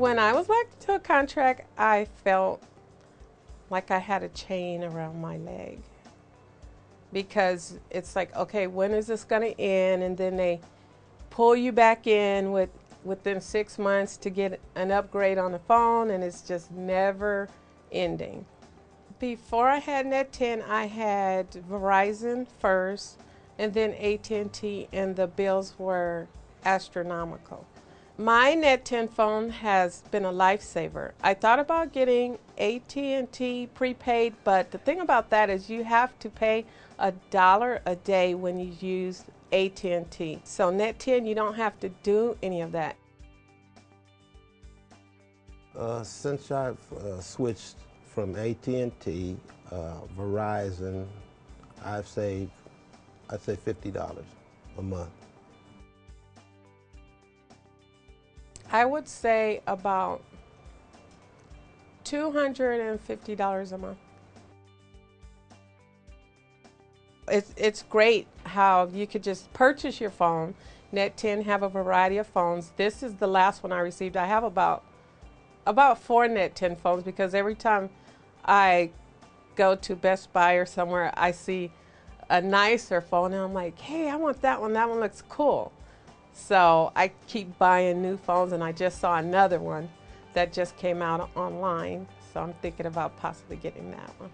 When I was elected to a contract, I felt like I had a chain around my leg, because it's like, okay, when is this going to end? And then they pull you back in within 6 months to get an upgrade on the phone, and it's just never ending. Before I had NET10, I had Verizon first, and then at&t, and the bills were astronomical. My NET10 phone has been a lifesaver. I thought about getting at&t prepaid, but the thing about that is you have to pay $1 a day when you use at&t. So NET10, you don't have to do any of that. Since I've switched from at&t, Verizon, I'd say $50 a month. I would say about $250 a month. It's great how you could just purchase your phone. NET10 have a variety of phones. This is the last one I received. I have about 4 NET10 phones, because every time I go to Best Buy or somewhere, I see a nicer phone and I'm like, hey, I want that one. That one looks cool. So I keep buying new phones, and I just saw another one that just came out online. So I'm thinking about possibly getting that one.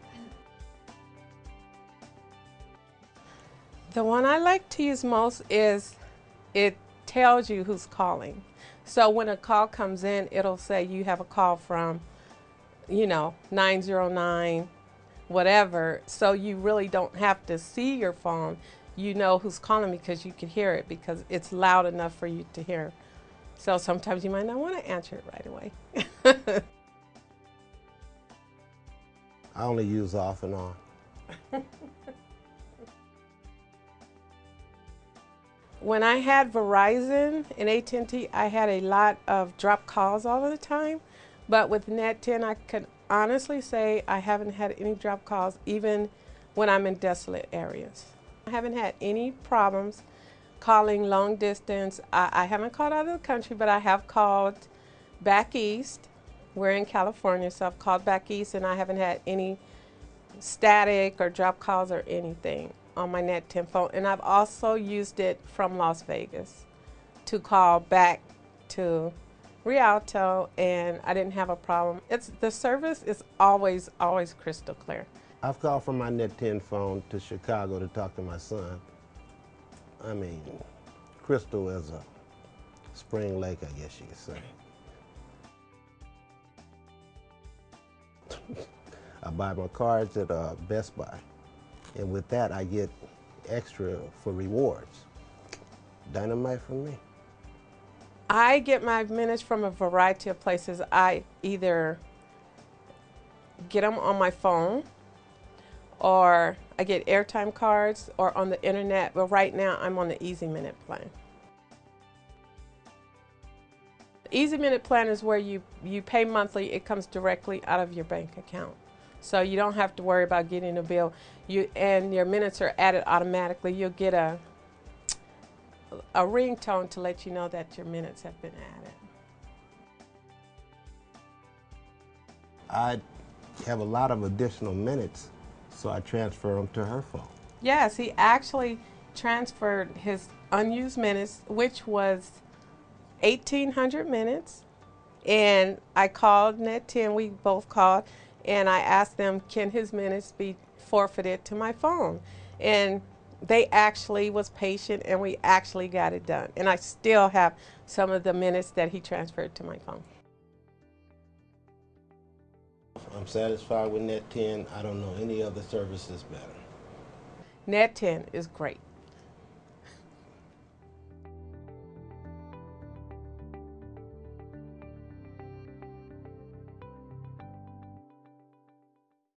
The one I like to use most is it tells you who's calling. So when a call comes in, it'll say you have a call from, 909, whatever. So you really don't have to see your phone. You know who's calling because you can hear it, because it's loud enough for you to hear. So sometimes you might not want to answer it right away. I only use off and on. When I had Verizon and at&t, I had a lot of drop calls all the time. But with NET10, I could honestly say I haven't had any drop calls, even when I'm in desolate areas. I haven't had any problems calling long distance. I haven't called out of the country, but I have called back east. We're in California, so I've called back east, and I haven't had any static or drop calls or anything on my NET10 phone. And I've also used it from Las Vegas to call back to Rialto, and I didn't have a problem. The service is always crystal clear. I've called from my NET10 phone to Chicago to talk to my son. I mean, crystal as a spring lake, I guess you could say. I buy my cards at Best Buy, and with that I get extra for rewards. Dynamite for me. I get my minutes from a variety of places. I either get them on my phone, or I get airtime cards, or on the internet. But right now I'm on the Easy Minute plan. The Easy Minute plan is where you pay monthly. It comes directly out of your bank account. So you don't have to worry about getting a bill. And your minutes are added automatically. You'll get a ringtone to let you know that your minutes have been added. I have a lot of additional minutes, so I transfer them to her phone. Yes, he actually transferred his unused minutes, which was 1,800 minutes. And I called NET10, we both called, and I asked them, can his minutes be forfeited to my phone? And they actually was patient, and we actually got it done. And I still have some of the minutes that he transferred to my phone. I'm satisfied with NET10. I don't know any other services better. NET10 is great.